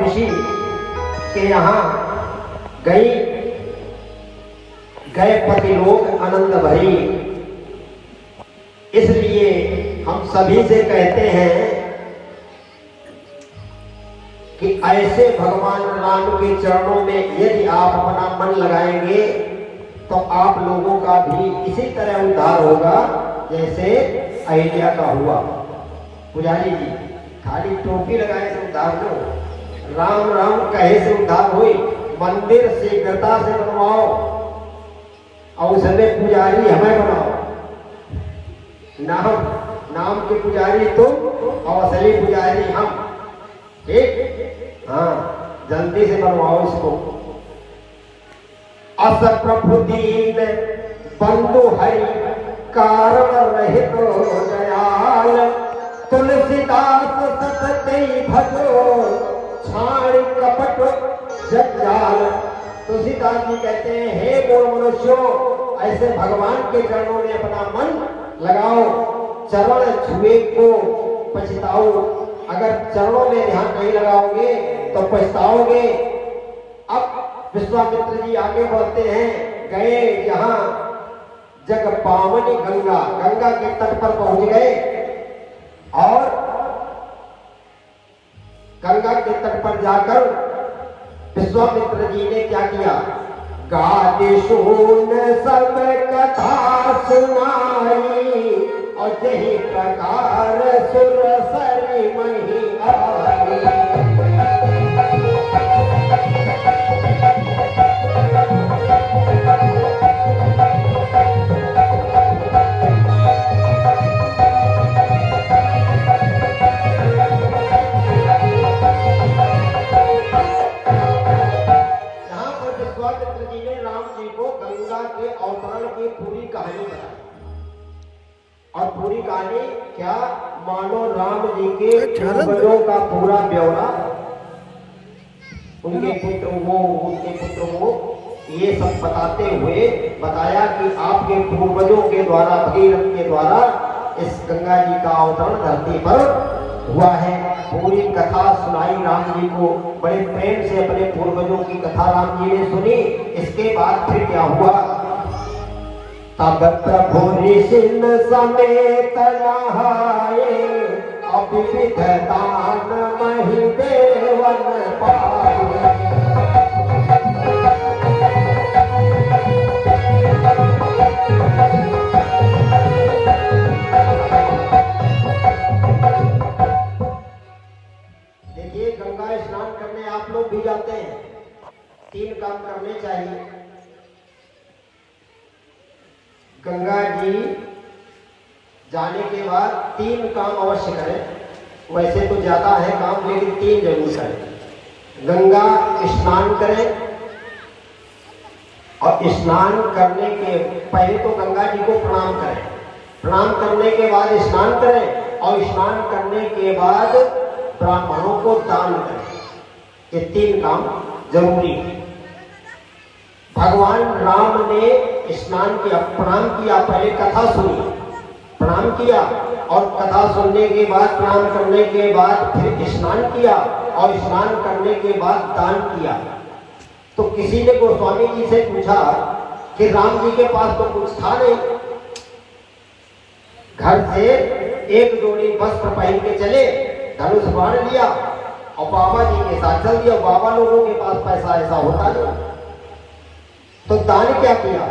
ऋषि के यहाँ गए पति लोग आनंद भरी। इसलिए हम सभी से कहते हैं कि ऐसे भगवान राम के चरणों में यदि आप अपना मन लगाएंगे तो आप लोगों का भी इसी तरह उद्धार होगा जैसे अहिल्या का हुआ। पुजारी जी खाली टोपी लगाए से उद्धार न हो, राम राम कहे से उद्धार हुई। मंदिर शीघ्रता से बनवाओ और उसमें पुजारी हमें बनाओ। नाम के पुजारी तुम और असली पुजारी हम। ठीक, हाँ, जल्दी से बनवाओ इसको। अस प्रभु दीन बंधु हरि कारण रहित दयाल, तुलसीदास सतते भजो छाण कपट जंजाल। तुलसीदास जी कहते हैं, हे मूढ़ मनुष्यों, ऐसे भगवान के चरणों में अपना मन लगाओ, चरण छुए को पछताओ। अगर चरणों में ध्यान नहीं लगाओगे तो पछताओगे। अब विश्वामित्र जी आगे बढ़ते हैं, गए जहां जग पावनी गंगा, गंगा के तट पर पहुंच गए और गंगा के तट पर जाकर विश्वामित्र जी ने क्या किया? गादि सुन सब कथा सुनाई और जही प्रकार सुर सरी मही आई। अवतरण की पूरी कहानी बताई और पूरी कहानी क्या मानो राम जी के पूर्वजों का पूरा ब्यौरा, उनके पुत्र वो ये सब बताते हुए बताया कि आपके पूर्वजों के द्वारा, भगीरथ के द्वारा इस गंगा जी का अवतरण धरती पर हुआ है। पूरी कथा सुनाई राम जी को, बड़े प्रेम से अपने पूर्वजों की कथा राम जी ने सुनी। इसके बाद फिर क्या हुआ? तब प्रभु ऋषि समेत नहाए, अविविध दान मही देवन पाए। देखिए, गंगा स्नान करने आप लोग भी जाते हैं, 3 काम करने चाहिए। गंगा जी जाने के बाद 3 काम अवश्य करें। वैसे तो ज्यादा है काम, लेकिन 3 जरूर करें। गंगा स्नान करें और स्नान करने के पहले तो गंगा जी को प्रणाम करें। प्रणाम करने के बाद स्नान करें और स्नान करने के बाद ब्राह्मणों को दान करें। ये 3 काम जरूरी है। भगवान राम ने स्नान किया, प्रणाम किया, पहले कथा सुनी, प्रणाम किया और कथा सुनने के बाद, प्रणाम करने के बाद फिर स्नान किया और स्नान करने के बाद दान किया। तो किसी ने गोस्वामी जी से पूछा कि राम जी के पास तो कुछ था नहीं, घर से एक जोड़ी वस्त्र पहन के चले, धनुष बाण लिया और बाबा जी के साथ चल दिया। बाबा लोगों के पास पैसा ऐसा होता नहीं, तो दान क्या किया?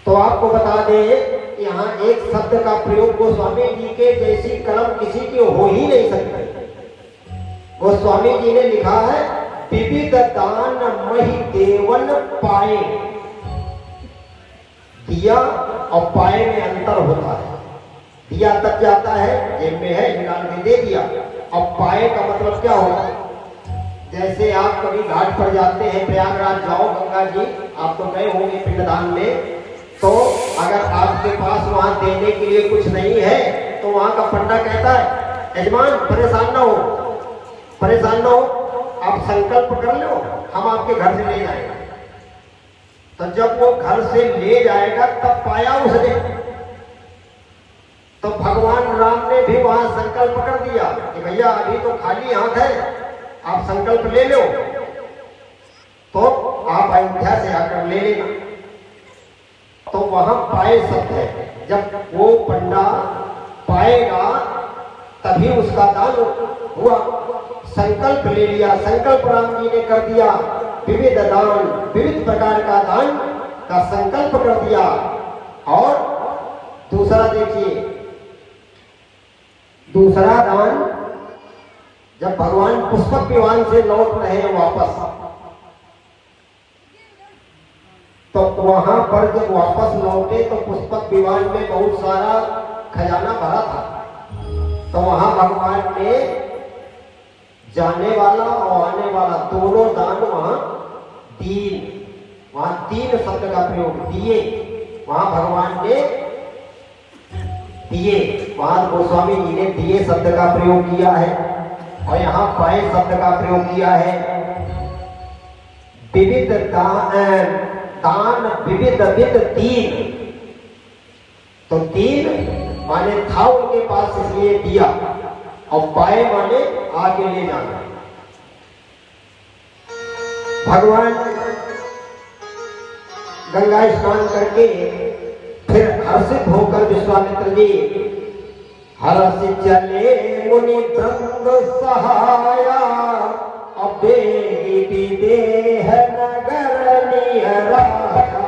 तो आपको बता दें, यहाँ एक शब्द का प्रयोग गोस्वामी जी के जैसी कलम किसी की हो ही नहीं सकती। गोस्वामी जी ने लिखा है, विविध दान मही देवन पाए। दिया और पाए में अंतर होता है। दिया तब जाता है, जेब में है, निकाल के दे दिया। और पाए का मतलब क्या होगा? जैसे आप कभी घाट पर जाते हैं, प्रयागराज जाओ, गंगा जी आप तो गए होंगे पिंडदान में, तो अगर आपके पास वहां देने के लिए कुछ नहीं है तो वहां का पंडा कहता है, यजमान परेशान ना हो, परेशान ना हो, आप संकल्प कर लो, हम आपके घर से ले जाएंगे। तो जब वो घर से ले जाएगा तब पाया उसने, तो भगवान राम ने भी वहां संकल्प कर दिया कि भैया अभी तो खाली हाथ है, आप संकल्प ले लो, तो आप अयोध्या से आकर ले लेना। तो वहां पाए शब्द है, जब वो पंडा पाएगा तभी उसका दान हुआ। संकल्प ले लिया, संकल्प राम जी ने कर दिया, विविध दान, विविध प्रकार का दान का संकल्प कर दिया। और दूसरा देखिए, दूसरा दान, जब भगवान पुष्पक विमान से लौट रहे हैं वापस, तो वहां पर जब वापस लौटे तो पुष्पक विमान में बहुत सारा खजाना भरा था। तो वहां भगवान ने जाने वाला और आने वाला दोनों दान वहां दीन, वहां तीन शब्द का प्रयोग, दिए, वहां भगवान ने दिए, वहां गोस्वामी जी ने दिए शब्द का प्रयोग किया है और यहाँ पाए शब्द का प्रयोग किया है। विविध दान विविध विद दीन, तो दीन माने था उनके पास इसलिए दिया, और पाए माने आगे ले जाना। भगवान गंगा स्नान करके फिर हर्षित होकर विश्वामित्र जी हर्षित चले मुनि ब्रह्म सहाया, अब देह नगर निहराया।